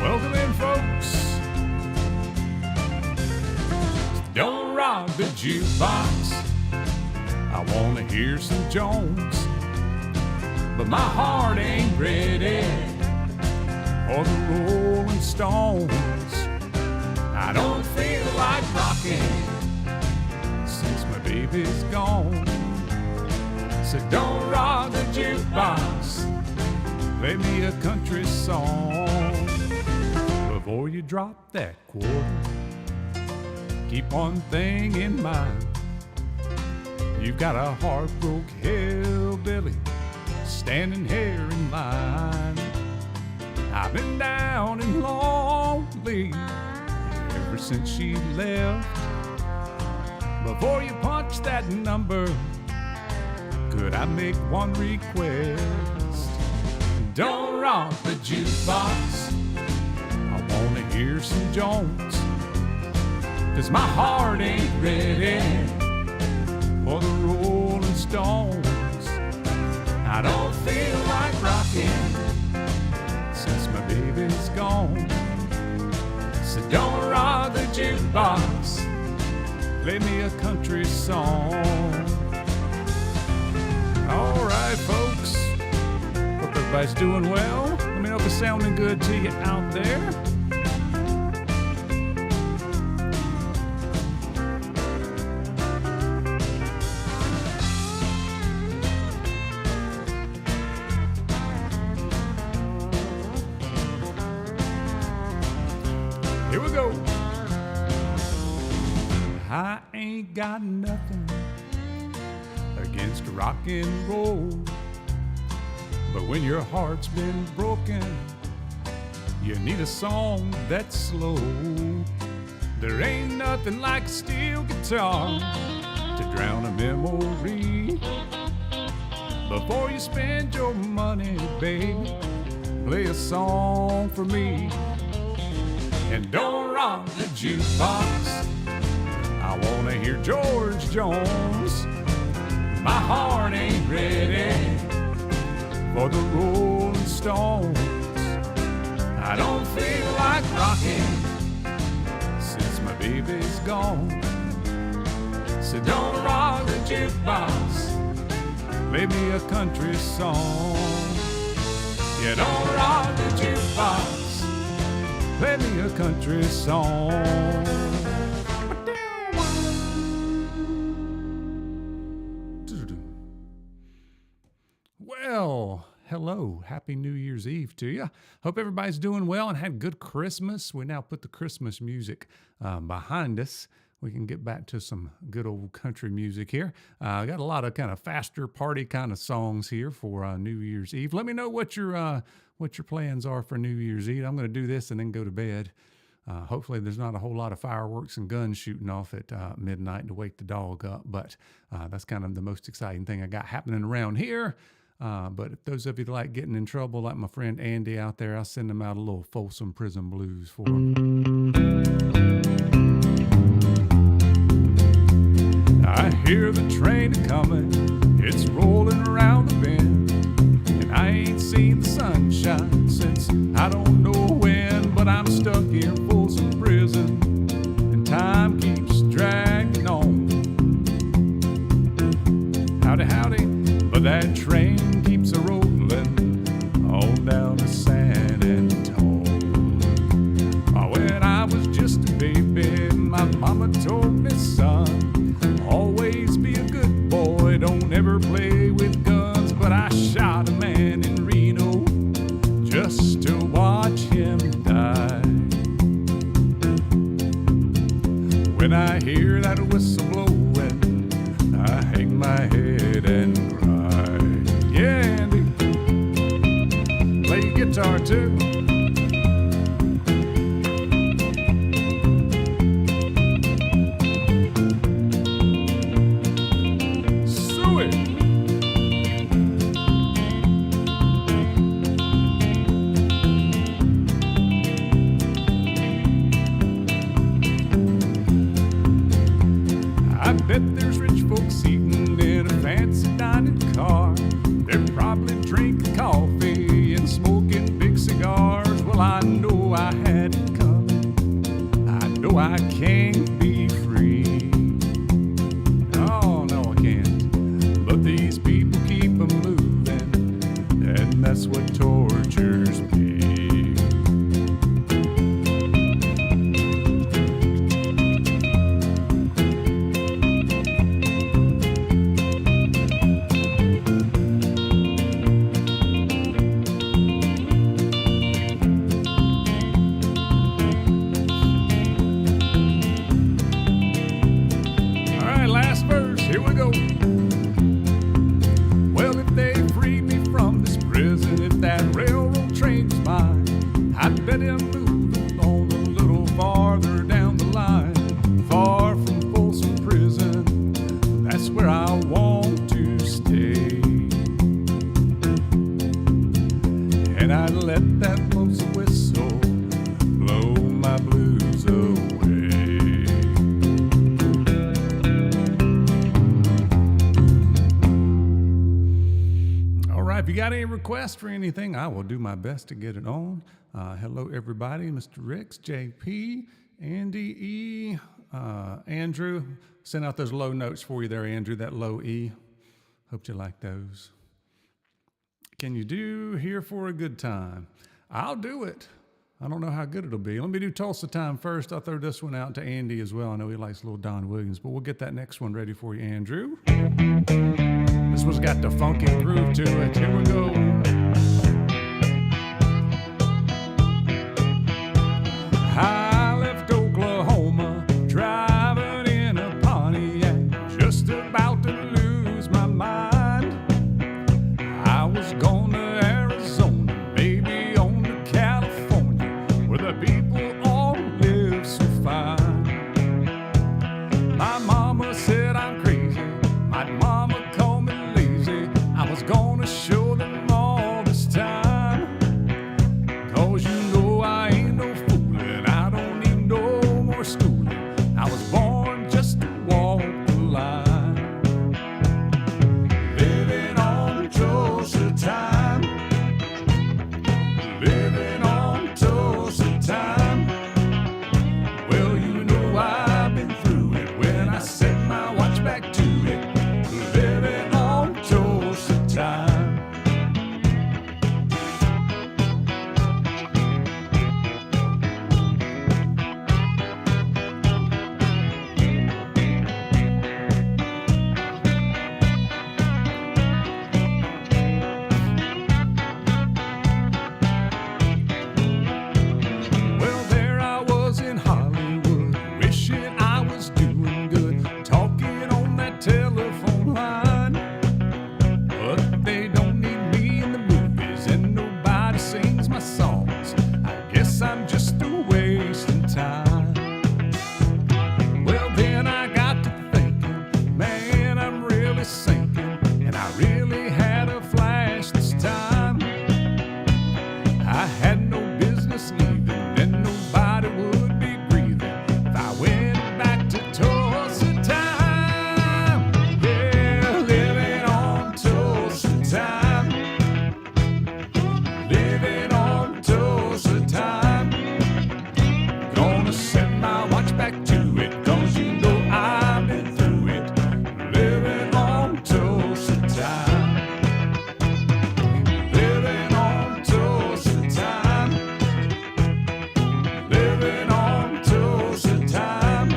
Welcome in, folks. Don't rock the jukebox. I want to hear some Jones, but my heart ain't ready for the Rolling Stones. I don't feel like rocking since my baby's gone. So don't rock the jukebox. Play me a country song. Before you drop that quarter, keep one thing in mind. You've got a heartbroken hillbilly standing here in line. I've been down and lonely ever since she left. Before you punch that number, could I make one request? Don't rock the jukebox. I wanna hear hear some Jones, 'cause my heart ain't ready for the Rolling Stones. I don't feel like rocking since my baby's gone. So don't rock the jukebox, play me a country song. All right, folks, hope everybody's doing well. Let me know if it's sounding good to you out there. Here we go. I ain't got nothing against rock and roll, but when your heart's been broken, you need a song that's slow. There ain't nothing like a steel guitar to drown a memory. Before you spend your money, baby, play a song for me. And don't rock the jukebox, I wanna hear George Jones. My heart ain't ready for the Rolling Stones. I don't feel like rocking since my baby's gone. So don't rock the jukebox, play me a country song. Yeah, don't rock the jukebox, play me a country song. Well, hello. Happy New Year's Eve to you. Hope everybody's doing well and had a good Christmas. We now put the Christmas music behind us. We can get back to some good old country music here. I got a lot of kind of faster party kind of songs here for New Year's Eve. Let me know what your plans are for New Year's Eve. I'm going to do this and then go to bed. Hopefully there's not a whole lot of fireworks and guns shooting off at midnight to wake the dog up, but that's kind of the most exciting thing I got happening around here. But if those of you that like getting in trouble, like my friend Andy out there, I'll send them out a little Folsom Prison Blues for them. I hear the train a-coming, it's rolling around the bend, and I ain't seen the sunshine since I don't know when, but I'm stuck here in Folsom Prison, and time keeps dragging on. Howdy, howdy, but that train keeps a-rolling on down to San Antone. When I was just a baby, my mama told me, son, always be a good boy, don't ever play with guns. But I shot a man in Reno just to watch him die. When I hear that whistle blowing, I hang my head and cry. Yeah, Andy, play your guitar too. I bet there's rich folks eating in a fancy dining car. They're probably drinking coffee and smoking big cigars. Well, I know I had it coming. I know I can't be free. Oh, no, I can't. But these people keep 'em moving, and that's what tortures me. Last verse, here we go. Well, if they free me from this prison, if that railroad train's mine, I'd better move on a little farther down the line, far from Folsom Prison. That's where I want to stay. And I'd let that lonesome whistle blow my my blues away. All right, if you got any requests for anything, I will do my best to get it on. Hello, everybody. Mr. Ricks, JP, Andy E., Andrew. Sent out those low notes for you there, Andrew, that low E. Hope you like those. Can you do Here for a Good Time? I'll do it. I don't know how good it'll be. Let me do Tulsa Time first. I'll throw this one out to Andy as well. I know he likes a little Don Williams, but we'll get that next one ready for you, Andrew. This one's got the funky groove to it. Here we go. I left Oklahoma, driving in a Pontiac, just about to lose my mind. I was going to Arizona, maybe on to California, where the people all live so fine. My mama said I'm crazy, my mama called me lazy. I was gonna show them all this time, 'cause you know I ain't no fooling, I don't need no more schooling. I was born just to walk the line. Living on Tulsa time, living on Tulsa time. Well, you know I've been through it when I set my watch back to it. Living on Tulsa time. Well, there I was in Hollywood, wishing I was doing good, talking on that telephone line. But they don't need me in the movies, and nobody sings my songs. I guess I'm just a wasting time. Well, then I got to thinking, man, I'm really sinking, and I really had a flash this time. I had no business leaving, and nobody would be grieving if I went back to Tulsa time. Yeah, living on Tulsa time, living on Tulsa time. Gonna set my watch back to it, 'cause you know I've been through it. Living on Tulsa time, living on Tulsa time, living on Tulsa time.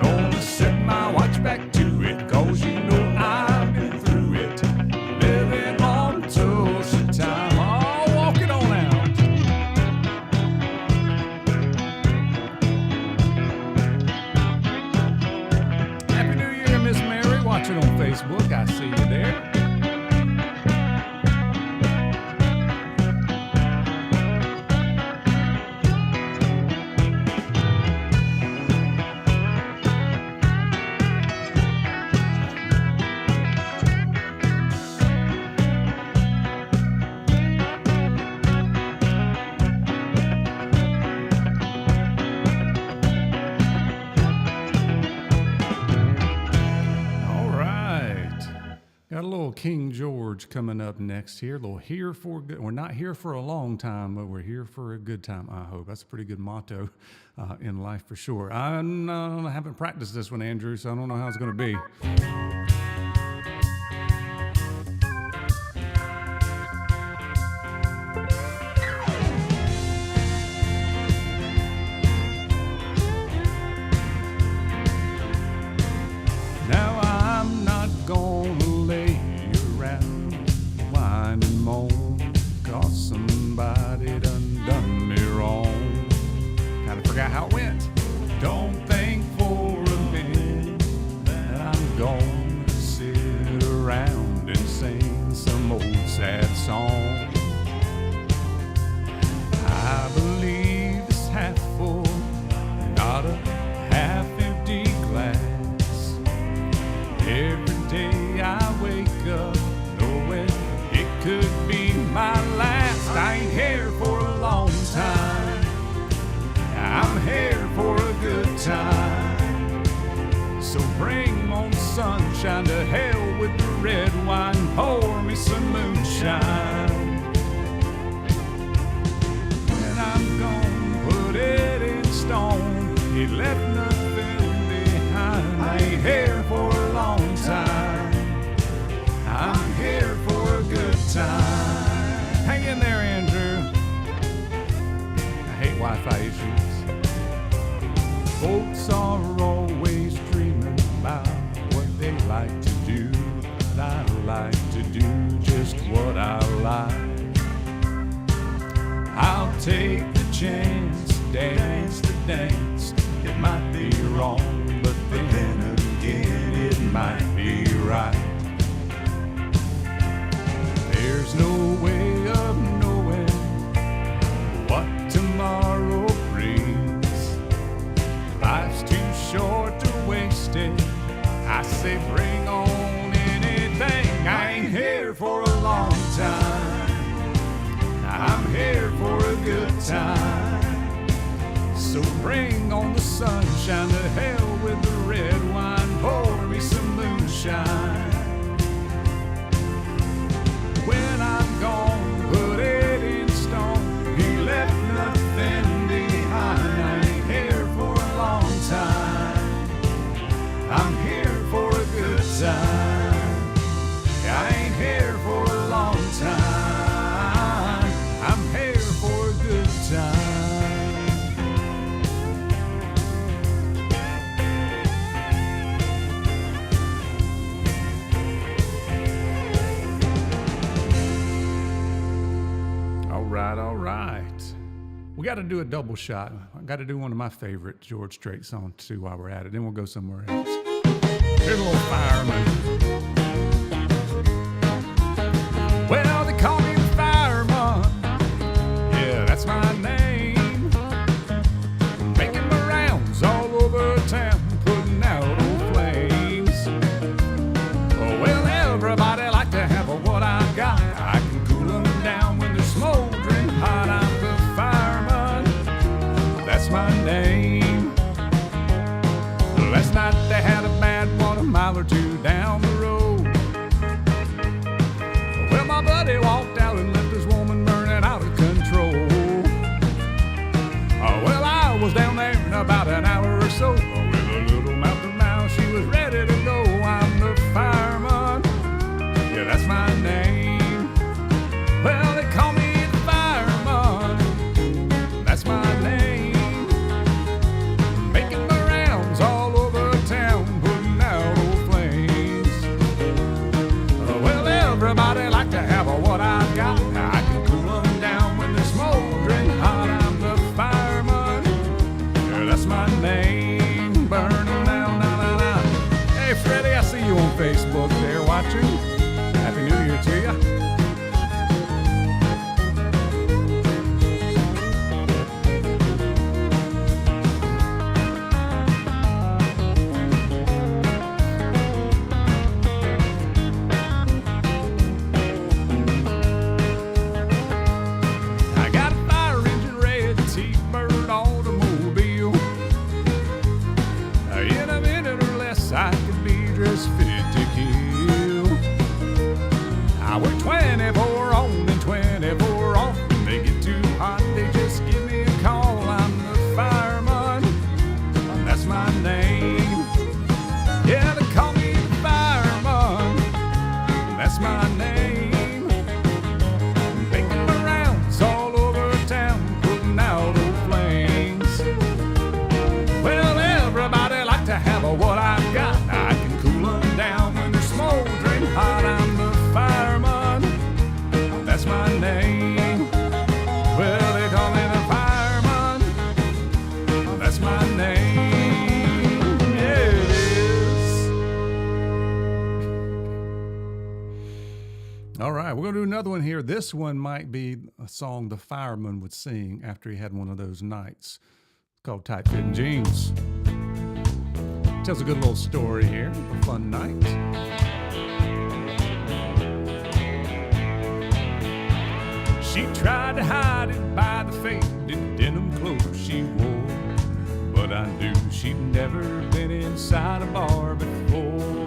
Gonna set my watch back to it, 'cause you know I've been through it. Living on Tulsa time. Oh, walk it on out. Happy New Year, Miss Mary. Watching on Facebook. I see you there. All right. Got a little King George coming up next here. A little here for a good. We're not here for a long time, but we're here for a good time, I hope. That's a pretty good motto in life for sure. I haven't practiced this one, Andrew, so I don't know how it's going to be. Now I'm not gonna lay around, whine and moan, 'cause somebody done me wrong. Kinda forgot how it went. Don't think for a minute that I'm gonna sunshine, to hell with the red wine, pour me some moonshine. When I'm gone, put it in stone, he left nothing behind. I ain't here for a long time, I'm here for a good time. Hang in there, Andrew. I hate Wi-Fi issues. Folks are always dreaming about what they like to do, but I like to do just what I like. I'll take the chance, dance to dance. It might be wrong, but then again it might be right. There's no way of knowing what tomorrow brings. Life's too short to waste it. I say bring on anything. I ain't here for a long time, I'm here for a good time. So bring on the sunshine, to hell with the red wine, pour me some moonshine. When I'm gone, put it in stone, he left nothing behind. I ain't here for a long time, I'm here for a good time. I ain't here for a long time, I'm here for a good time. All right. We got to do a double shot. I got to do one of my favorite George Strait songs too while we're at it. Then we'll go somewhere else. Here's a little fireman. Well, they call me the fireman. Yeah, that's my name. Making my rounds all over town, putting out old flames. Oh, well, everybody like to have what I got. I can cool them down when they're smoldering hot. I'm the fireman, that's my name. Last night they had a bad one a mile or two down the road. Well, my buddy walked out and left his woman burning out of control. Oh, well, I was down there in about an hour or so. With a little mouth to mouth, she was ready to go. I'm the fireman, yeah, that's my name. Well, they call me the fireman, that's my name. Making my rounds all over town, putting out old flames. Well, everybody like to have what I got. I can cool them down when they're smoldering hot. I'm the fireman, yeah, that's my name. Burn them down, na na na. Hey, Freddie, I see you on Facebook there watching. Happy New Year to you. I could be just fit to kill. I work 24 on and 24 off. When they get too hot, they just give me a call. I'm the fireman, that's my name. Yeah, they call me the fireman, that's my name. Making my rounds all over town, putting out old flames. Well, everybody like to have what I've got. I can cool them down when they're smoldering hot. I'm the fireman, that's my name. Well, they call me the fireman, that's my name. Yeah, it is. All right, we're going to do another one here. This one might be a song the fireman would sing after he had one of those nights. It's called Tight Fitting Jeans. Tells a good little story here, a fun night. She tried to hide it by the faded denim clothes she wore, but I knew she'd never been inside a bar before.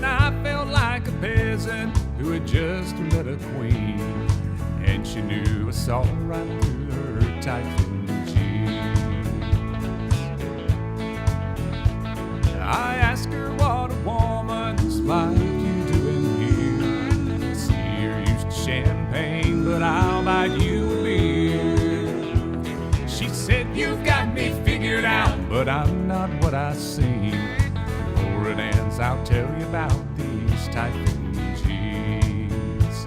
I felt like a peasant who had just met a queen, and she knew I saw right through her tight-fitting jeans. I asked her what a woman's like you doing here. I see you're used to champagne, but I'll buy you a beer. She said, you've got me figured out, but I'm not what I seem. Before it ends, I'll tell you about these tight-fitting jeans.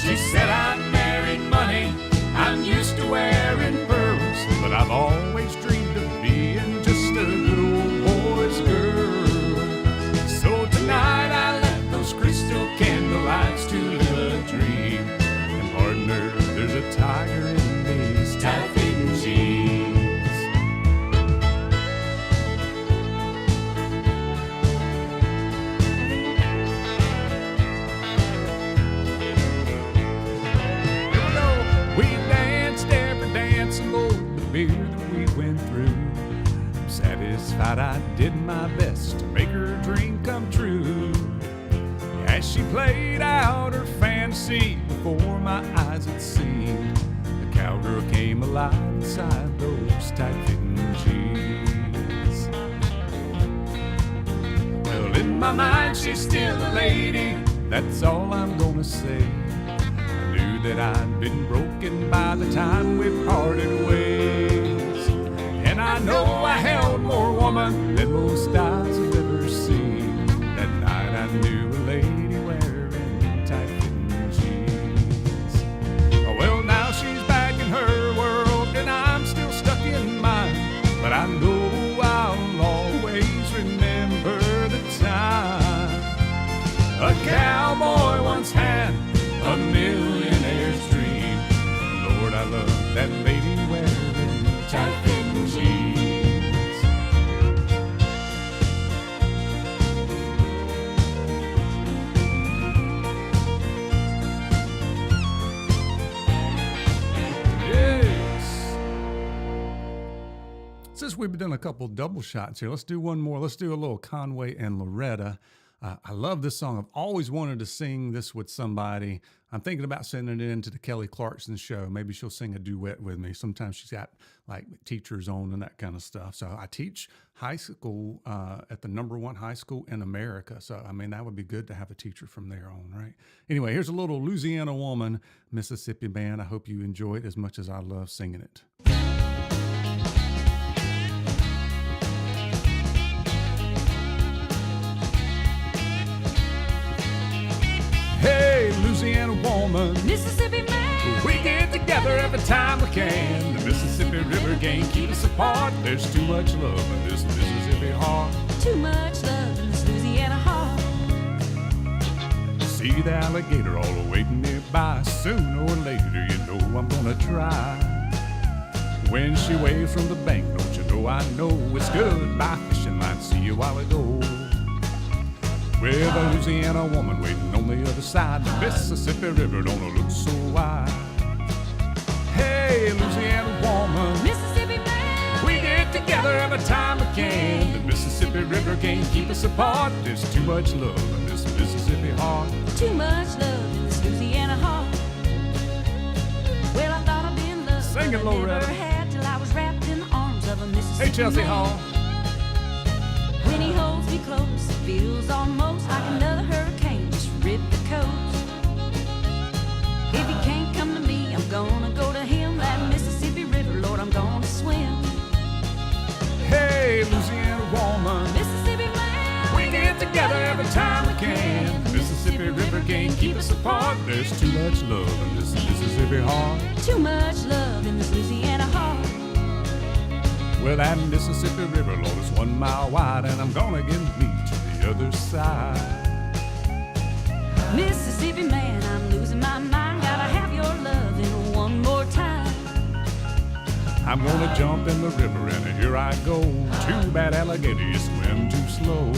She said, I'm married money, I'm used to wearing pearls, but I've always dreamed of being just a good old boy's girl. So tonight I let those crystal candlelights to live a dream. And partner, there's a tiger in these tight-fitting jeans. Beer that we went through. I'm satisfied I did my best to make her dream come true. As she played out her fantasy before my eyes it seemed, the cowgirl came alive inside those tight-fitting jeans. Well, in my mind she's still a lady, that's all I'm gonna say. I knew that I'd been broken by the time we parted ways. And I know I held more woman than most eyes have ever seen. That night I knew a lady wearing tight-fitting jeans. Well, now she's back in her world and I'm still stuck in mine. But I know I'll always remember the time a cowboy once had a millionaire's dream. Lord, I love that lady wearing tight-fitting jeans. Yes. Since we've done a couple double shots here, let's do one more. Let's do a little Conway and Loretta. I love this song. I've always wanted to sing this with somebody. I'm thinking about sending it into the Kelly Clarkson show. Maybe she'll sing a duet with me. Sometimes she's got like teachers on and that kind of stuff. So I teach high school at the #1 high school in America. So, I mean, that would be good to have a teacher from there on, right? Anyway, here's a little Louisiana Woman, Mississippi band. I hope you enjoy it as much as I love singing it. Hey, Louisiana woman, Mississippi man, we get together every time we can. The Mississippi River can't keep us apart. There's too much love in this Mississippi heart. too much love in this Louisiana heart. See the alligator all waiting nearby. Sooner or later, you know I'm gonna try. When she waves from the bank, don't you know I know it's good. By fishing line, see you while ago. With a Louisiana woman waiting on the other side. The Mississippi River don't look so wide. Hey, Louisiana woman, Mississippi man, we get together every time we can. The Mississippi River can't keep us apart. There's too much love in this Mississippi heart. too much love in this Louisiana heart. Well, I thought I'd been loved, Sing it, but I Loretta. never had till I was wrapped in the arms of a Mississippi Hey, Chelsea man. Hall. When he holds me close, it feels almost like another hurricane just ripped the coast. If he can't come to me, I'm gonna go to him. That Mississippi River, Lord, I'm gonna swim. Hey, Louisiana woman, Mississippi man, we get together every time we can. The Mississippi River can't keep us apart. There's too much love in this Mississippi heart. too much love in this Louisiana heart. Well, that Mississippi River, Lord, is 1 mile wide, and I'm gonna get me to the other side. Mississippi man, I'm losing my mind. Gotta have your loving one more time. I'm gonna jump in the river, and here I go. Too bad, alligator, you swim too slow.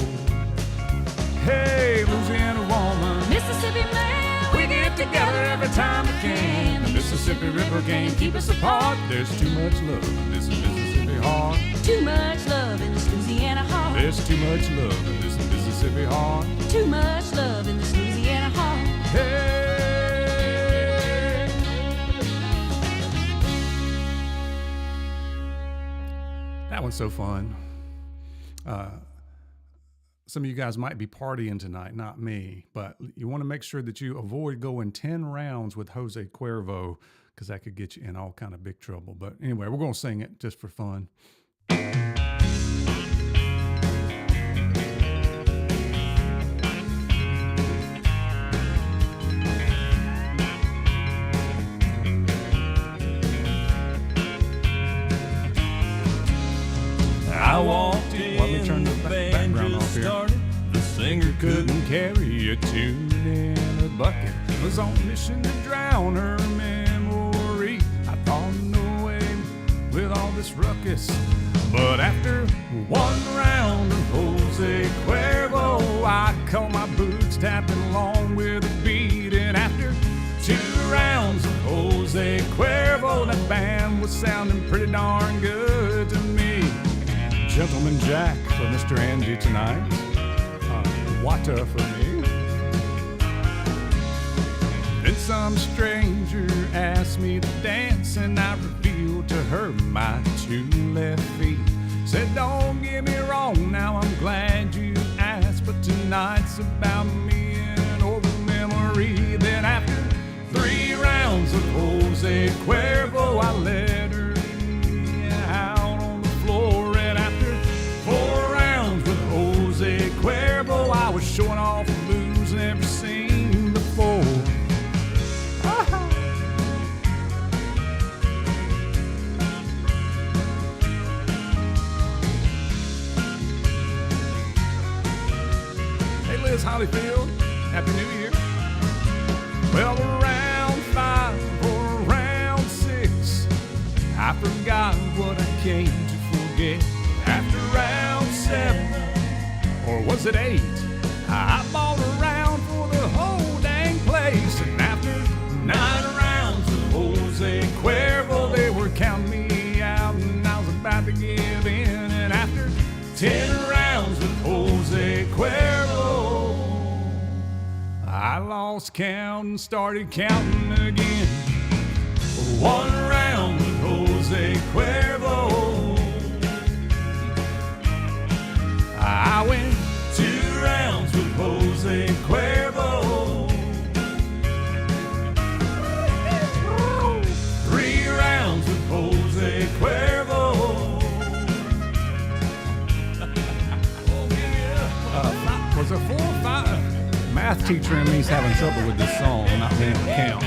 Hey, Louisiana woman, Mississippi man, we get together every time we can. The Mississippi River can't keep us apart. There's too much love in this Mississippi heart. too much love in this Louisiana heart. There's too much love in this Mississippi Mississippi heart. Too much love in this Louisiana heart. Hey, that one's so fun. Some of you guys might be partying tonight, not me, but you want to make sure that you avoid going 10 rounds with Jose Cuervo, because that could get you in all kind of big trouble. But anyway, we're going to sing it just for fun. I walked in, Let me turn the background off here. started, the singer Couldn't carry a tune in a bucket. Was on a mission to drown her memory. I thought, no way with all this ruckus. But after one round of Jose Cuervo, I caught my boots tapping along with a beat. And after 2 rounds of Jose Cuervo, that band was sounding pretty darn good to me. Gentleman Jack for Mr. Andy tonight. Wata for me. Then some stranger asked me to dance, and I revealed to her my 2 left feet. Said, don't get me wrong, now I'm glad you asked, but tonight's about me and old memory. Then after 3 rounds of Jose Cuervo, I let her out on the floor. And after 4 rounds with Jose Cuervo, I was showing off the moves never seen before. Hey Liz Hollyfield, Happy New Year. Well, around 5 or around 6, I forgot what I came to forget. After round 7, or was it 8, I balled around for the whole dang place. And after 9 rounds of Jose Cuervo, they were counting me out, and I was about to give in. And after 10 rounds of Jose Cuervo, I lost count and started counting again. 1 round with Jose Cuervo, I went 2 rounds with Jose Cuervo, 3 rounds with Jose Cuervo. Was it 4 or 5? Math teacher in me's having trouble with this song, not being able to count.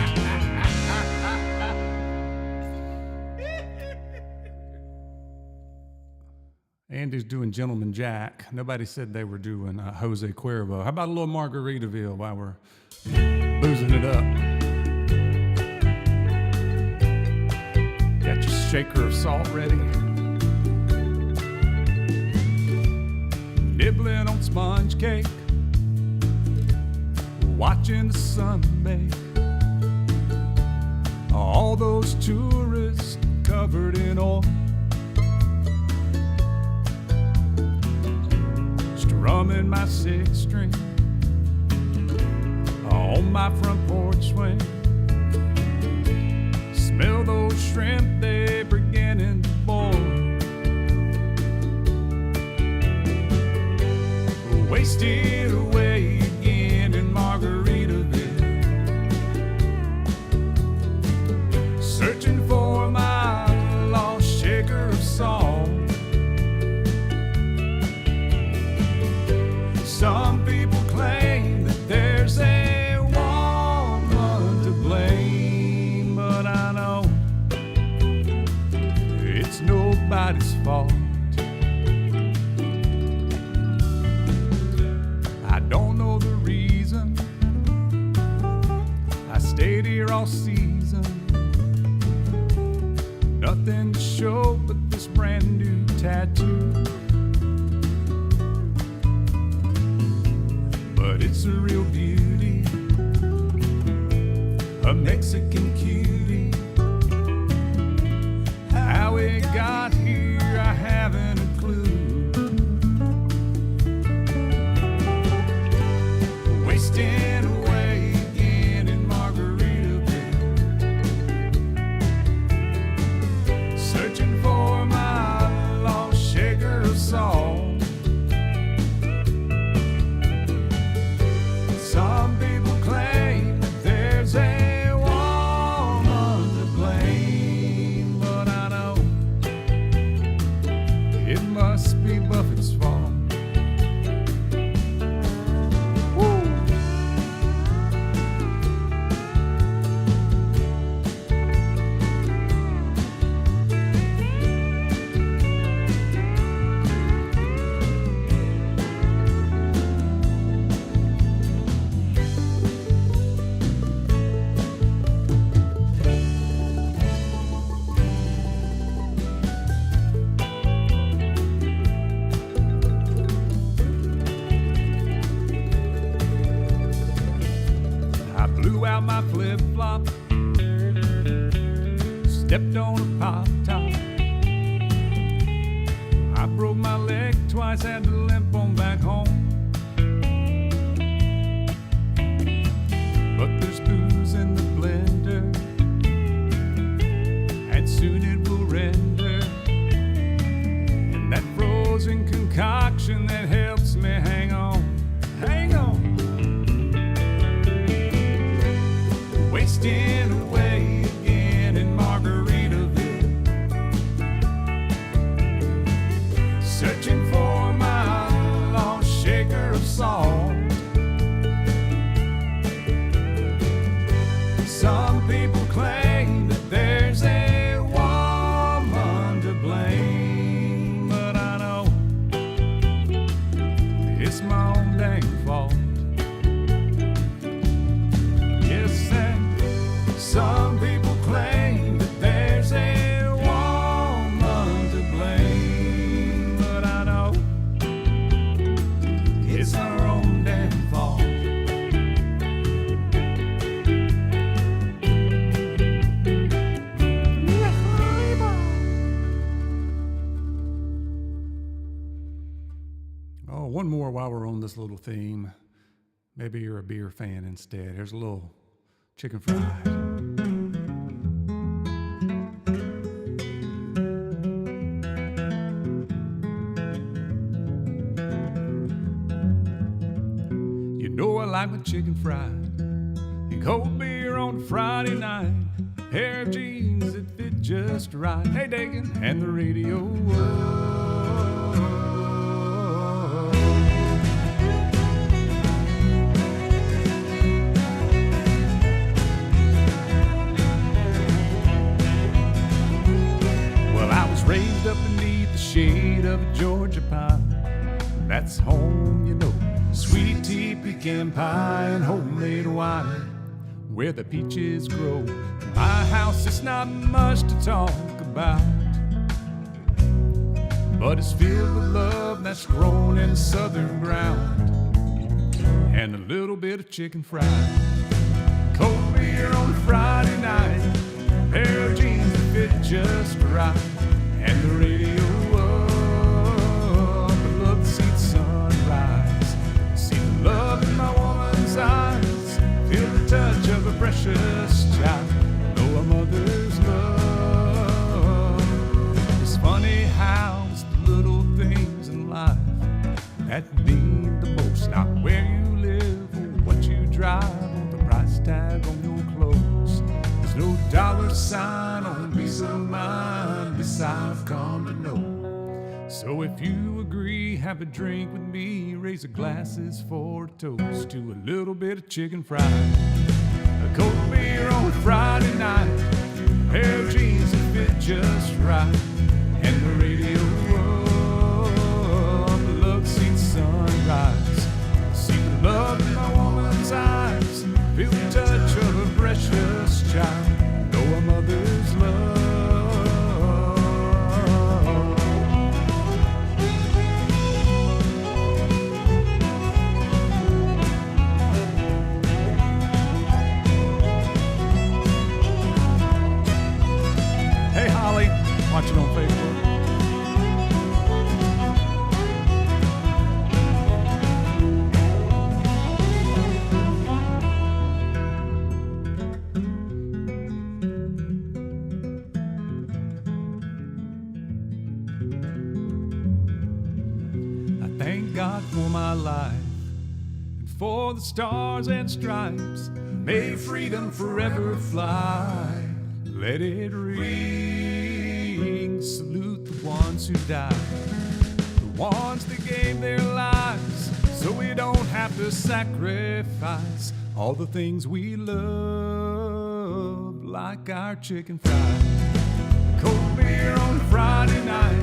Andy's doing Gentleman Jack. Nobody said they were doing Jose Cuervo. How about a little Margaritaville while we're boozing it up? Got your shaker of salt ready? Nibbling on sponge cake, watching the sun bake. All those tourists covered in oil, strumming my 6th string on my front porch swing. Smell those shrimp, they beginning to boil. Wasted away again in Margaritaville, searching for my lost shaker of salt. Some people claim that there's a woman to blame, but I know it's nobody's fault. I don't know the reason I stayed here all season. Nothing to show but this brand new tattoo. But it's a real beauty, a Mexican cutie. How it got here, I haven't a clue. stepped on a pop top. I broke my leg twice, had to limp on back home. But there's booze in the blender, and soon it will render. And that frozen concoction that helps me hang on, hang on. Wasting away again in Margaritaville, searching for my lost shaker of salt. Some people claim that there's a woman to blame, but I know it's my own dang fault. Yes, and some people claim that there's a woman to blame, but I know it's our own damn fault. Oh, one more while we're on this little theme. Maybe you're a beer fan instead. Here's a little chicken fried. You know I like my chicken fried and cold beer on a Friday night. Pair of jeans that fit just right. Hey, Dagan, and the radio. Raised up beneath the shade of a Georgia pine. That's home, you know. Sweet tea, pecan pie, and homemade wine where the peaches grow. My house is not much to talk about, but it's filled with love that's grown in southern ground, and a little bit of chicken fried. Cold beer on a Friday night, pair of jeans that fit just right. And the radio up, below the seat sunrise. See the love in my woman's eyes, feel the touch of a precious child. Know a mother's love. It's funny how it's the little things in life that mean the most. Not where you live or what you drive or the price tag on your clothes. There's no dollar sign on peace of mind, this I've come to know. So if you agree, have a drink with me, raise your glasses for a toast to a little bit of chicken fried. A cold beer on a Friday night, a pair of jeans that fit just right, and the radio up, the love seat sunrise. See the love in my woman's eyes, feel the touch of a precious child. Know a mother's love. Hey Holly, watching on Facebook. Thank God for my life and for the stars and stripes. May freedom forever fly. Let it ring. Salute the ones who died, the ones that gave their lives so we don't have to sacrifice all the things we love, like our chicken fried. Cold beer on a Friday night,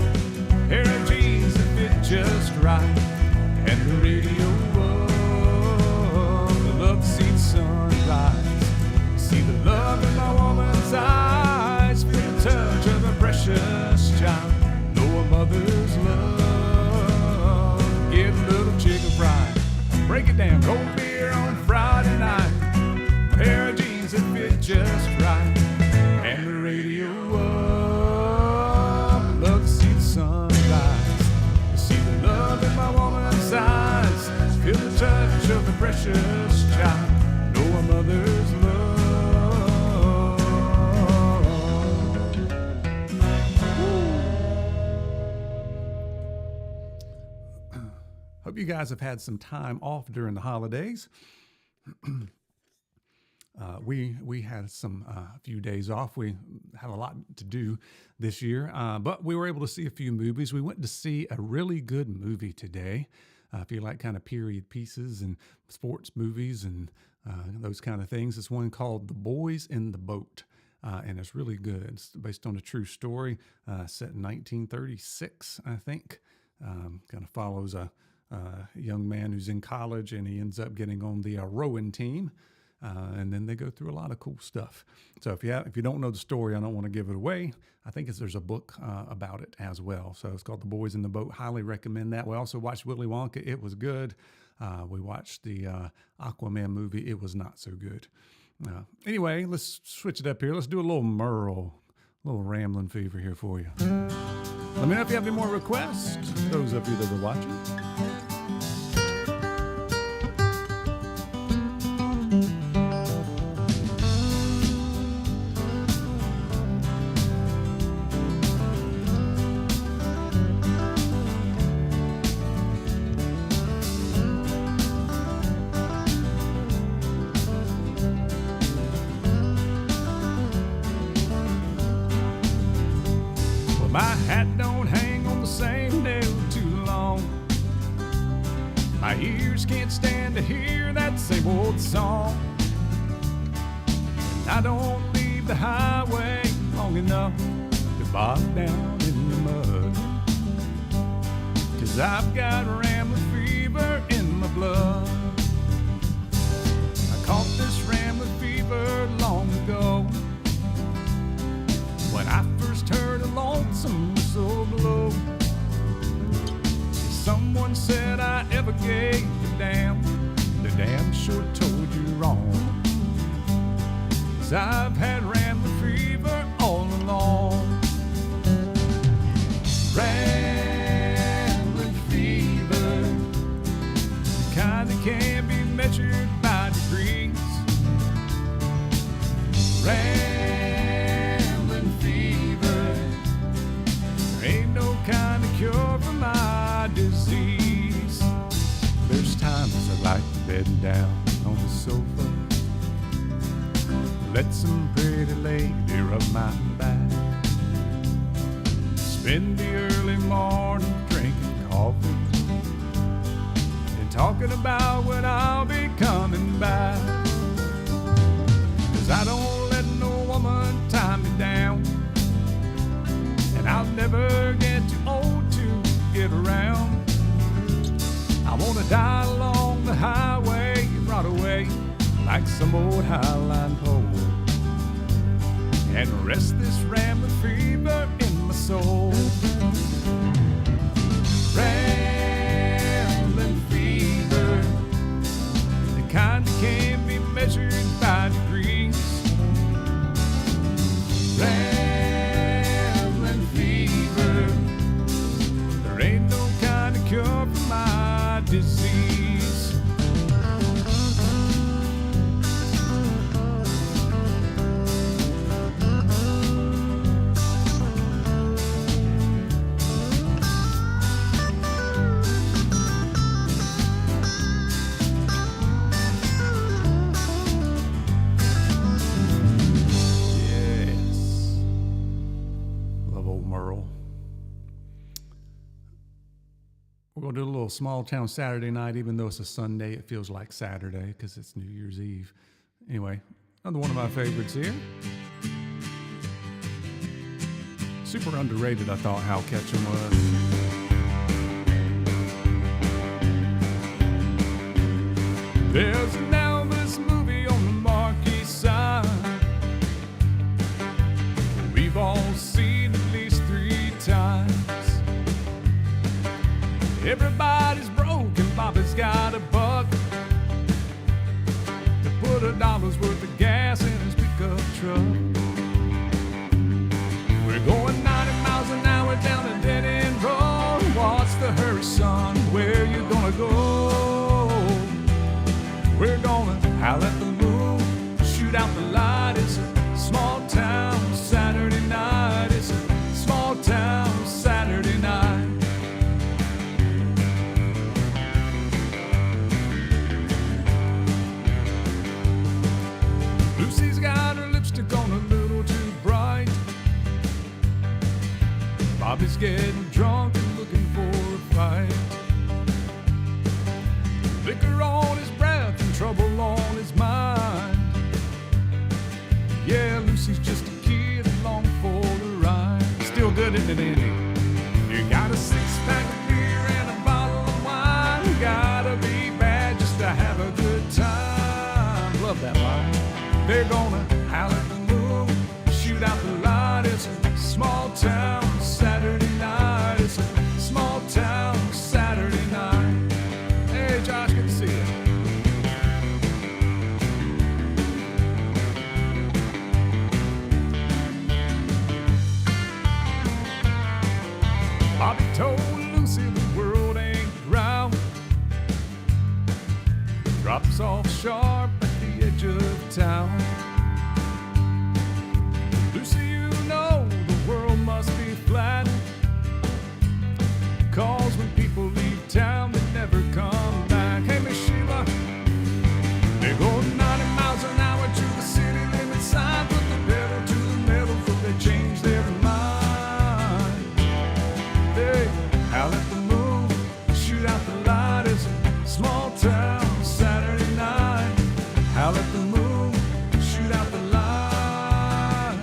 pair of jeans that fit just right, and the radio up, the love seat sunrise. See the love in my woman's eyes, feel the touch of a precious child. Know a mother's love. Get a little chicken fried, break it down. Cold beer on Friday night, pair of jeans that fit just right, and the radio up. guys have had some time off during the holidays. We had some few days off. We had a lot to do this year, but we were able to see a few movies. We went to see a really good movie today. If you like kind of period pieces and sports movies and those kind of things, it's one called The Boys in the Boat. And it's really good. It's based on a true story set in 1936, I think. Kind of follows a young man who's in college, and he ends up getting on the rowing team. And then they go through a lot of cool stuff. So if you don't know the story, I don't want to give it away. I think there's a book about it as well. So it's called The Boys in the Boat. Highly recommend that. We also watched Willy Wonka. It was good. We watched the Aquaman movie. It was not so good. Anyway, let's switch it up here. Let's do a little Merle, a little rambling fever here for you. Let me know if you have any more requests, those of you that are watching. My hat don't hang on the same nail too long. My ears can't stand to hear that same old song. And I don't leave the highway long enough to bog down in the mud. 'Cause I've got rambling fever in my blood. I caught this rambling fever long ago, when I first heard a lonesome whistle blow. If someone said I ever gave a damn, the damn sure told you wrong. 'Cause I've had rambling fever all along. Rambling fever, the kind that can't be measured by degrees. Rambling fever, there ain't no kind of cure for my disease. There's times I like to bed down on the sofa, let some pretty lady rub my back, spend the early morning drinking coffee and talking about when I'll be coming back. 'Cause I don't let no woman tie me down, and I'll never get too old to get around. I wanna die along the highway and rot away like some old highline pole, and rest this rambling fever in my soul. Rambling fever, the kind that can't be measured by degrees. Rambling fever, there ain't no kind of cure for my disease. We're going to do a little small town Saturday night. Even though it's a Sunday, it feels like Saturday because it's New Year's Eve. Anyway, another one of my favorites here. Super underrated, I thought, Hal Ketchum was. There's an Elvis movie on the marquee sign. We've all seen at least 3 times. Everybody's broke and Bobby's got a buck to put $1 worth of gas in his pickup truck. We're going 90 miles an hour down a dead-end road. What's the hurry, son? Where you gonna go? We're gonna howl at the moon, shoot out the light. It's a small town Saturday night. It's a small town Saturday night. Bobby's getting drunk and looking for a fight. Liquor on his breath and trouble on his mind. Yeah, Lucy's just a kid along for the ride. Still good, isn't it, Andy? You got a six-pack of beer and a bottle of wine. Gotta be bad just to have a good time. Love that line. They're gonna howl at the moon, shoot out the light. It's a small town Saturday night. It's a small town Saturday night. Hey, Josh, good to see you. Bobby told Lucy the world ain't round. Drops off sharp at the edge of town. Lucy, you know the world must be flat. 'Cause when people leave town, they never come back. Hey, Miss Sheila, they go 90 miles an hour to the city limit sign. Put the pedal to the metal before they change their mind. They howl at the moon, shoot out the light. It's a small town Saturday night. Howl at the moon, shoot out the light.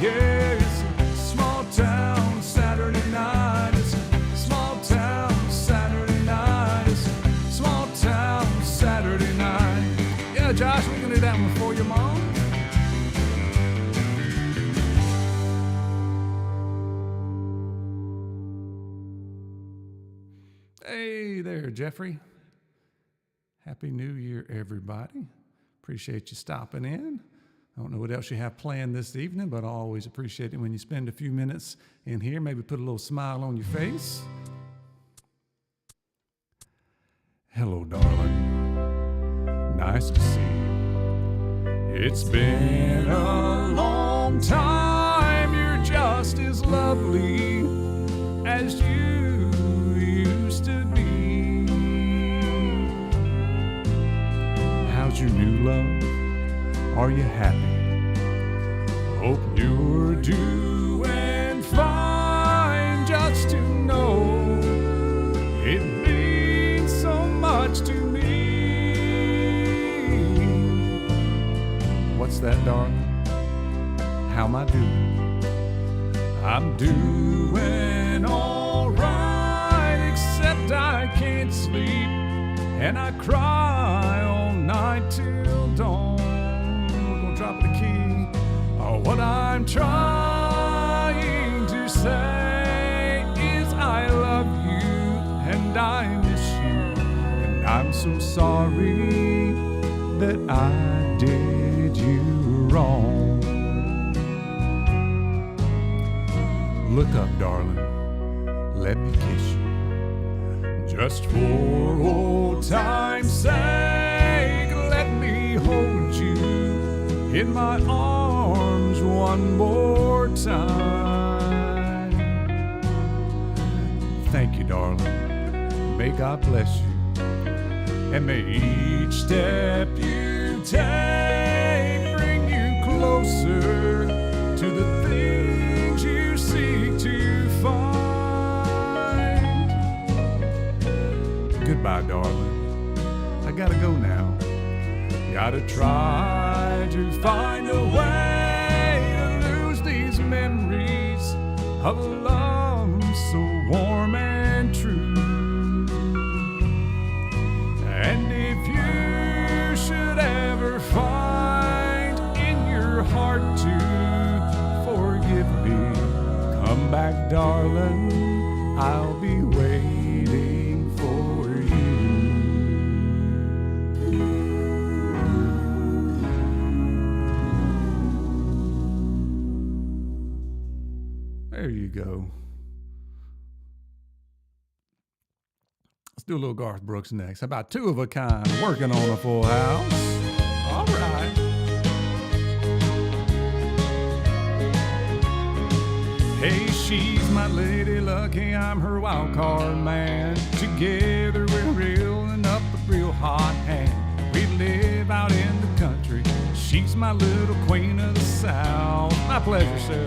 Yeah, it's a small town Saturday night. It's a small town Saturday night. It's a small town Saturday night. Yeah, Josh, we can do that one for you, Mom. Hey there, Jeffrey. Happy New Year, everybody. Appreciate you stopping in. I don't know what else you have planned this evening, but I always appreciate it when you spend a few minutes in here, maybe put a little smile on your face. Hello, darling. Nice to see you. It's been a long time. You're just as lovely as you used to be. How's your new love? Are you happy? Hope you're doing fine. Just to know it means so much to me. What's that, darling? How am I doing? I'm doing all right, except I can't sleep and I cry all night till dawn. We're gonna drop the key. Oh, what I'm trying to say is I love you and I miss you, and I'm so sorry that I did you wrong. Look up, darling, let me kiss you. Just for old time's sake, let me hold you in my arms one more time. Thank you, darling. May God bless you. And may each step you take bring you closer to the things you seek to find. Goodbye, darling. I gotta go now. Gotta try to find a way to lose these memories of a love so warm and true. And if you should ever find in your heart to forgive me, come back, darling, I'll be waiting for you. There you go. Let's do a little Garth Brooks next. How about Two of a Kind, Working on a Full House? All right. Hey, she's my lady lucky, I'm her wild card man. Together we're reeling up a real hot hand. We live out in the country. She's my little queen of the South. My pleasure, sir.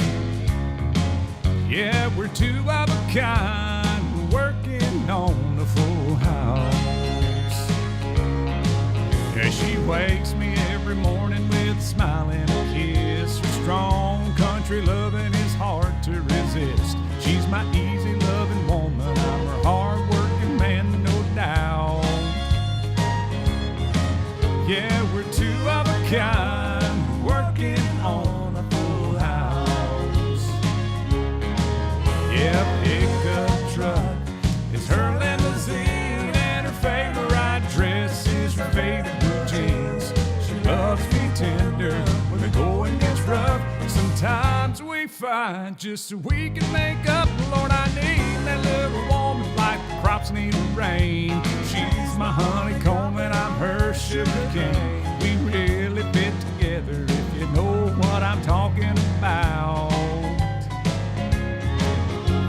Yeah, we're two of a kind, working on a full house. Yeah, she wakes me every morning with a smile and a kiss. Her strong country loving is hard to resist. She's my easy loving woman, I'm her hard working man, no doubt. Yeah, we're two of a kind, working on a full house. Yeah, pickup truck is her limousine, and her favorite dress is her favorite blue jeans. She loves me tender when the going gets rough. Sometimes we fight just so we can make up. Lord, I need that little woman like the crops need rain. She's my honeycomb and I'm her sugar cane. We really fit together if you know what I'm talking about.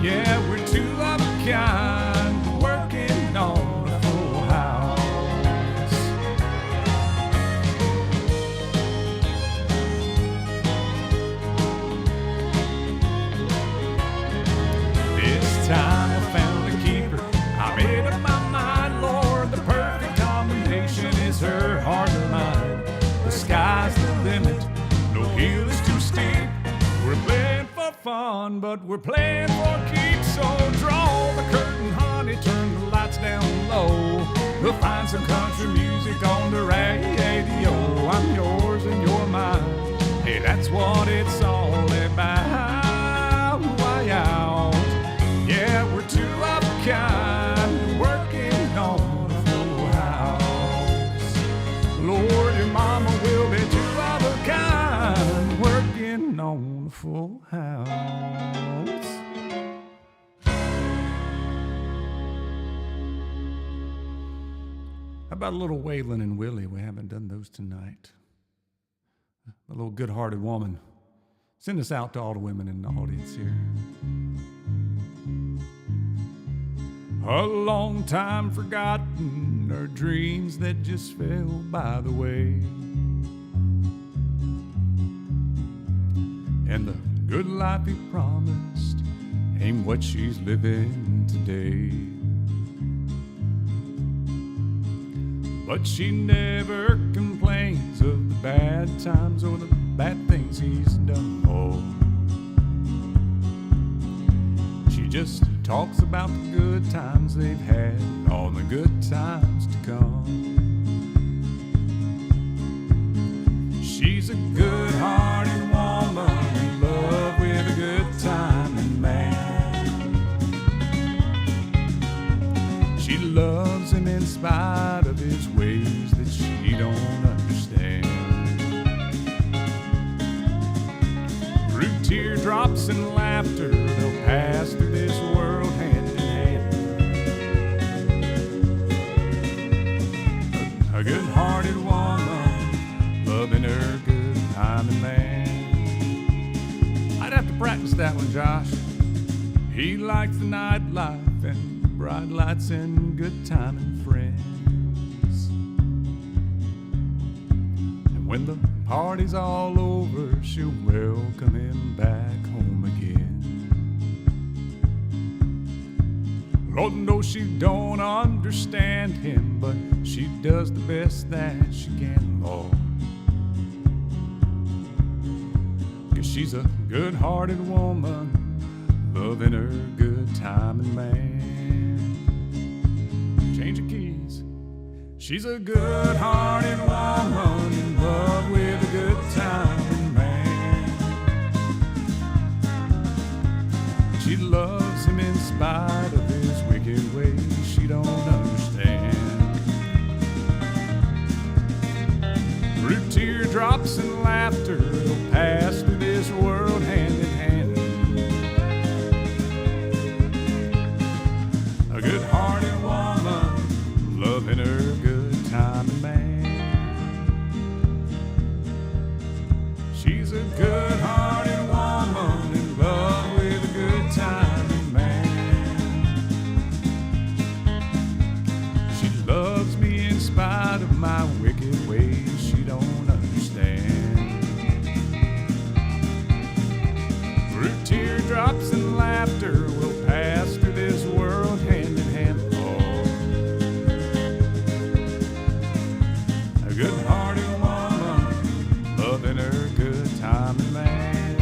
Yeah, we're two of a kind, working on a full house. This time I found a keeper. I made up my mind, Lord, the perfect combination is her heart and mind. The sky's the limit, no hill is too steep. We're playing for fun, but we're playing for keeps. So draw the curtain, honey, turn the lights down low. We'll find some country music on the radio. I'm yours and you're mine. Hey, that's what it's all about. Why out? Yeah, we're two of a kind, working on a full house. Lord, your mama will be two of a kind, working on a full house. How about a little Waylon and Willie? We haven't done those tonight. A little good-hearted woman. Send us out to all the women in the audience here. A long time forgotten are dreams that just fell by the way. And the good life he promised ain't what she's living today. But she never complains of the bad times or the bad things he's done. Oh, she just talks about the good times they've had, all the good times to come. She's a good-hearted woman in love with a good-timing man. She loves him in spite of his ways that she don't understand. Through teardrops and laughter, they'll pass through this world hand in hand. A good-hearted woman, loving her good-timing man. I'd have to practice that one, Josh. He likes the nightlife and bright lights and good-timing friends. And when the party's all over, she'll welcome him back home again. Lord knows she don't understand him, but she does the best that she can, Lord. 'Cause she's a good-hearted woman, loving her good-timing man. Change of keys. She's a good-hearted woman in love with a good-timing man. She loves him in spite of his wicked ways she don't understand. Through teardrops and laughter, they'll pass through this world hand in hand. A good-hearted woman, loving her good-timing man. She's a good-hearted woman in love with a good-timing man. She loves me in spite of my wicked ways she don't understand. Raindrops and laughter will pass through this world hand in hand. Oh, a good-hearted woman loving her good time and man.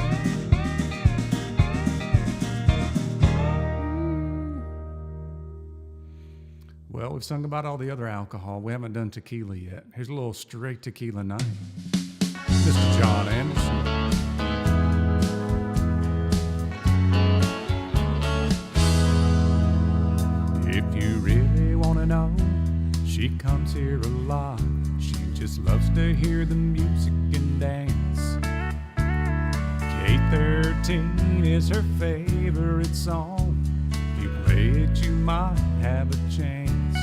Well, we've sung about all the other alcohol. We haven't done tequila yet. Here's a little straight tequila night. Mr. John Anderson. If you really want to know, she comes here a lot. She just loves to hear the music and dance. K13 is her favorite song. If you play it, you might have a chance.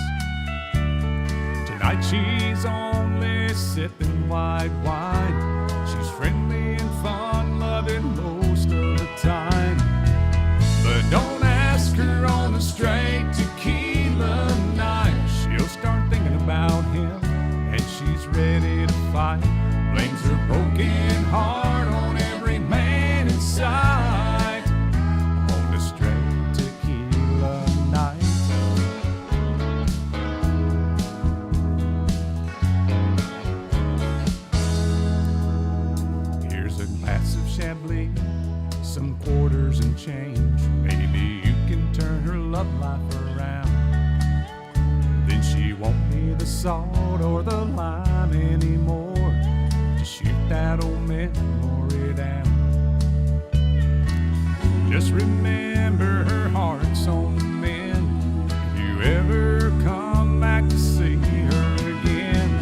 Tonight she's only sipping white wine. She's friendly and fun-loving most of the time. But don't ask her on a straight tequila night. She'll start thinking about him, and she's ready to fight. Blames her broken heart on every man in sight. On a straight tequila night. Here's a glass of Chablis, some quarters and change. Maybe you can turn her love life around. Then she won't need the salt or the lime anymore to shoot that old memory down. Just remember her heart's on the mend. If you ever come back to see her again,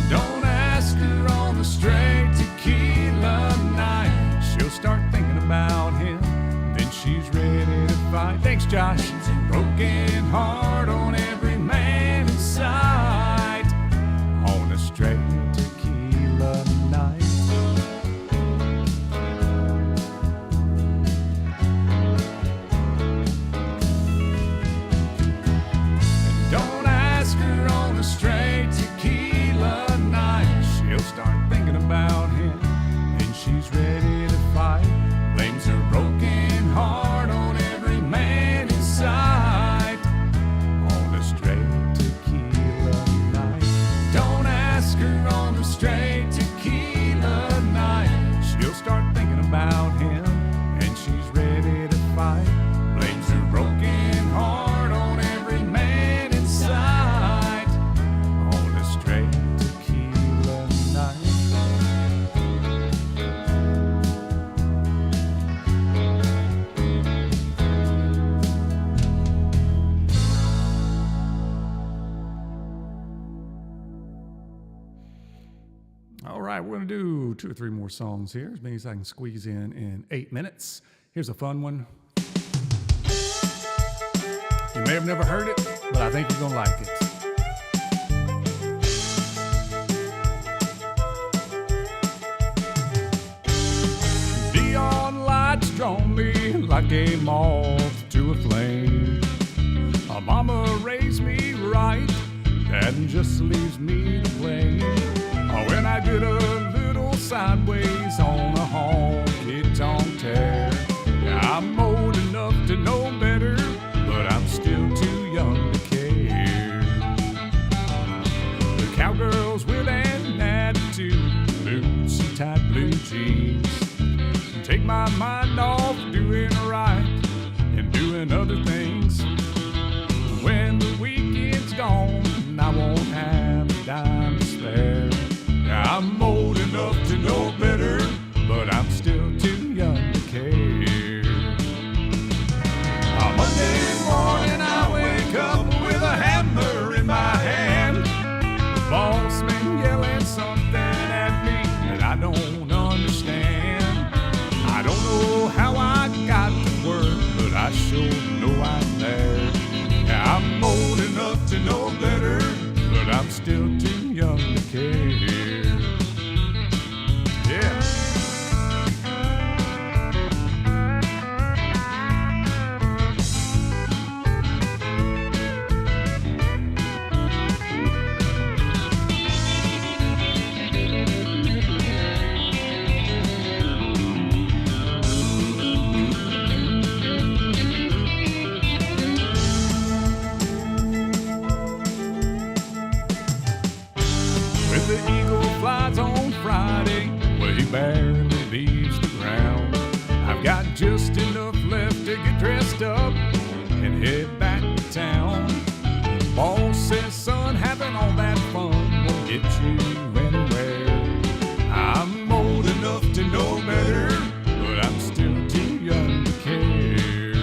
don't ask her on the straight tequila night. She'll start thinking about him, then she's ready to fight. Thanks, Josh. Broken heart on every man in sight. On a straight tequila night. And don't ask her on a straight tequila night. She'll start thinking about him, and she's ready to fight. Blames her broken heart on every man inside. On a straight tequila night. Don't ask her on a straight tequila night. She'll start thinking about him, and she's ready to fight. Blames her broken heart on every man inside. On a straight tequila night. All right, we're going to do 2 or 3 more songs here, as many as I can squeeze in 8 minutes. Here's a fun one. You may have never heard it, but I think you're going to like it. Neon lights draw me like a moth to a flame. My mama raised me right, Dad just leaves me to blame. When I get a little sideways on a honky-tonk tear, I'm old enough to know better, but I'm still too young to care. The cowgirls with an attitude, boots and tight blue jeans, take my mind off doing right and doing other things. When the weekend's gone, I won't have a dime to spare. I'm old enough to know better, but I'm still too young to care. On Monday morning I wake up with a hammer in my hand. The boss man yelling something at me that I don't understand. I don't know how I got to work, but I sure know I'm there. I'm old enough to know better, but I'm still too young to care. Yeah. just enough left to get dressed up and head back to town. Boss says, son, having all that fun won't get you anywhere. I'm old enough to know better, but I'm still too young to care.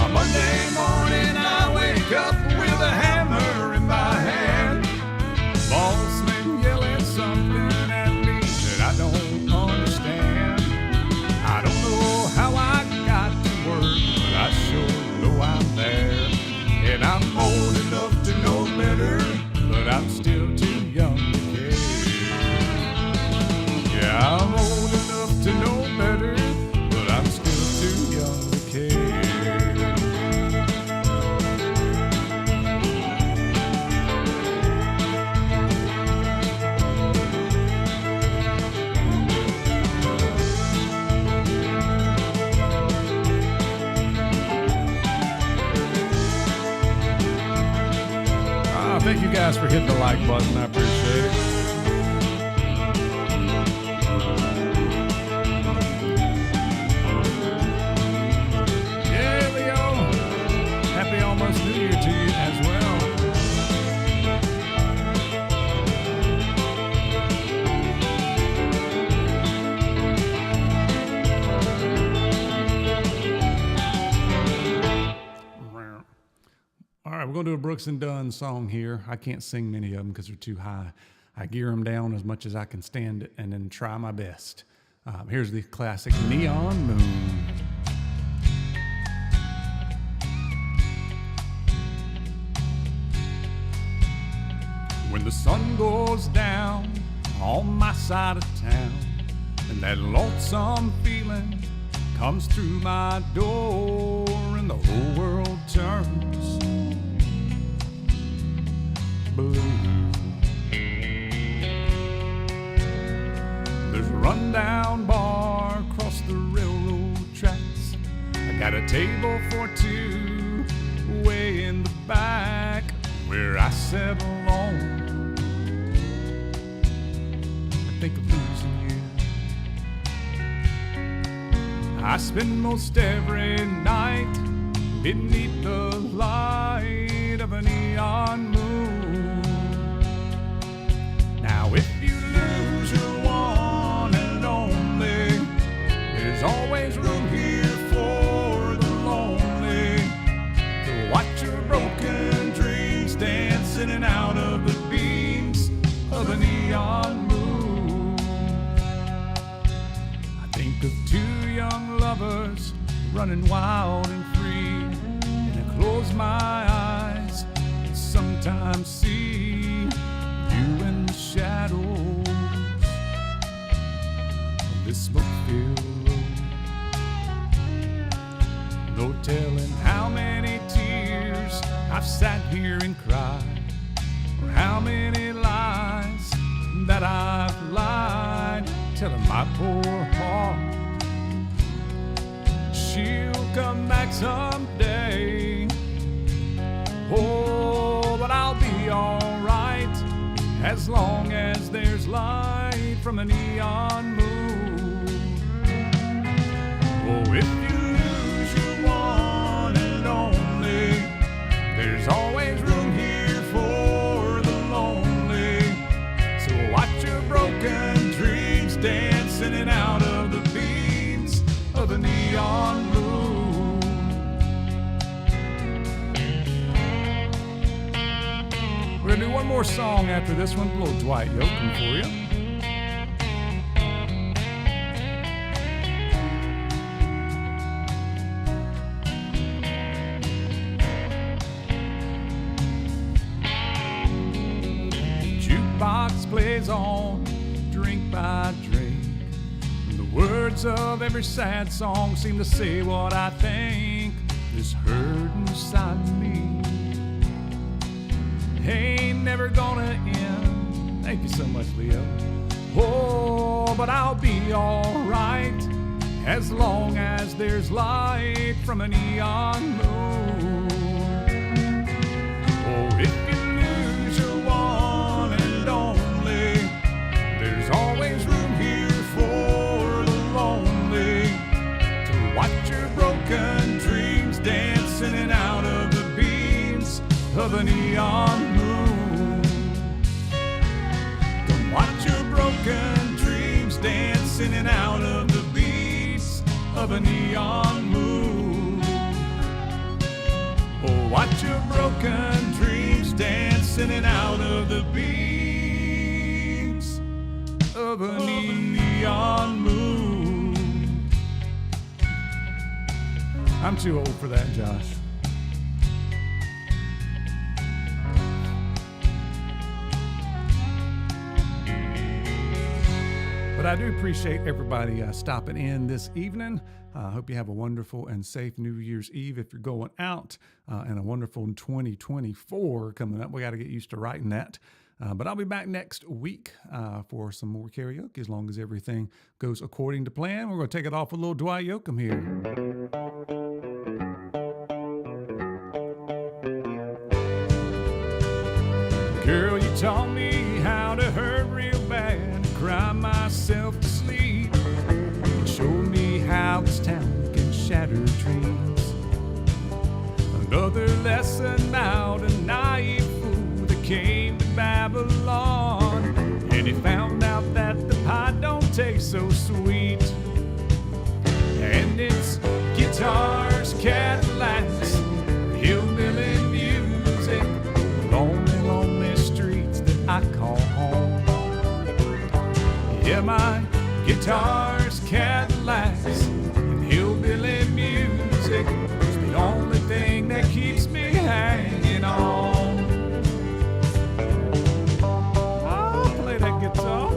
On Monday morning I wake up with a hammer in my hand. Boss man yelling something at me that I don't understand. I don't know how I got to work, but I sure know I'm there. And I'm old enough to know better, but I'm still too young to care. Yeah, I'm old enough to know better, but I'm still too young to care. Thank you guys for hitting the like button. I appreciate it. Yeah, Leo. Happy almost New Year to you as well. All right, we're going to do a Brooks and Dunn song here. I can't sing many of them because they're too high. I gear them down as much as I can stand it and then try my best. Here's the classic Neon Moon. When the sun goes down on my side of town and that lonesome feeling comes through my door and the whole world turns blue. There's a rundown bar across the railroad tracks. I got a table for two way in the back where I sit alone. I think of losing you. I spend most every night beneath the light of a neon moon. Now if you lose your one and only, there's always room here for the lonely to watch your broken dreams dance in and out of the beams of a neon moon. I think of two young lovers running wild and free, and I close my eyes and sometimes see you in the shadows of this smoke-filled road. No telling how many tears I've sat here and cried, or how many lies that I've lied, telling my poor heart she'll come back someday. Oh, but I'll be alright as long as there's light from a neon moon. Oh, if you lose your one and only, there's always room here for the lonely. So watch your broken dreams dance in and out of the beams of a neon moon. We're gonna do one more song after this one, a little Dwight Yoakam for you. Jukebox plays on, drink by drink. The words of every sad song seem to say what I think. This hurt inside me ain't never gonna end. Thank you so much, Leo. Oh, but I'll be alright as long as there's light from a neon moon. Oh, if you lose your one and only, there's always room here for the lonely of a neon moon. Don't watch your broken dreams dancing in and out of the beats of a neon moon. Oh, watch your broken dreams dancing in and out of the beams of a neon moon. I'm too old for that, Josh. But I do appreciate everybody stopping in this evening. I hope you have a wonderful and safe New Year's Eve if you're going out, and a wonderful 2024 coming up. We got to get used to writing that. But I'll be back next week for some more karaoke as long as everything goes according to plan. We're going to take it off with a little Dwight Yoakam here. Girl, you taught me how to hurt real bad and cry myself to sleep. You showed me how this town can shatter dreams. Another lesson about a naive fool that came to Babylon, and he found out that the pie don't taste so sweet. And it's guitars, Cadillacs, hillbilly music, lonely, lonely streets that I call home. Yeah, my guitars, Cadillacs, and hillbilly music is the only thing that keeps me hanging on. I'll play that guitar.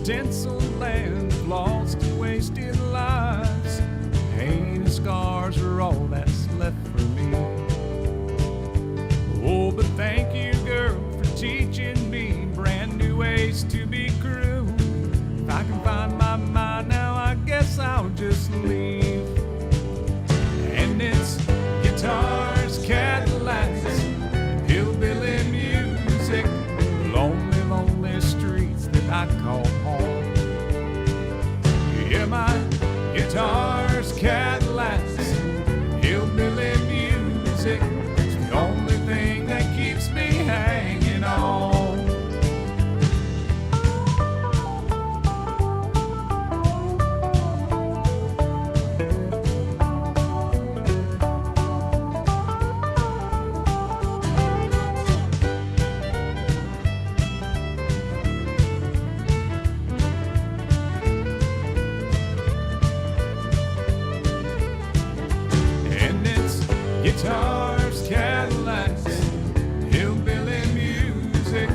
Tinsel land of lost and wasted lives. Pain and scars are all that's left for me. Oh, but thank you, girl, for teaching me brand new ways to be cruel. If I can find my mind now, I guess I'll just leave. And it's guitars, Cadillacs, hillbilly music, lonely, lonely streets that I call home. Yeah, my guitars, Cadillacs, hillbilly music, it's the only thing that keeps me hanging on. Guitars, Cadillacs, hillbilly music,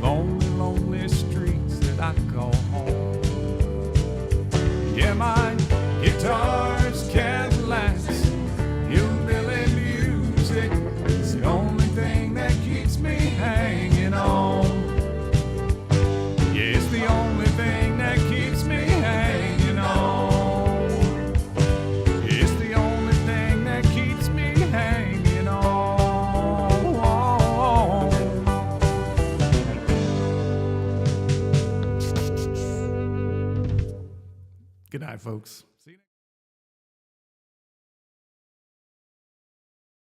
lonely, lonely streets that I call home. Yeah, my guitars, Cadillacs, hillbilly music, it's the only thing that keeps me hanging on. Yeah, it's the only thing that keeps me hanging on. It's the only thing that keeps me hanging on. Good night, folks.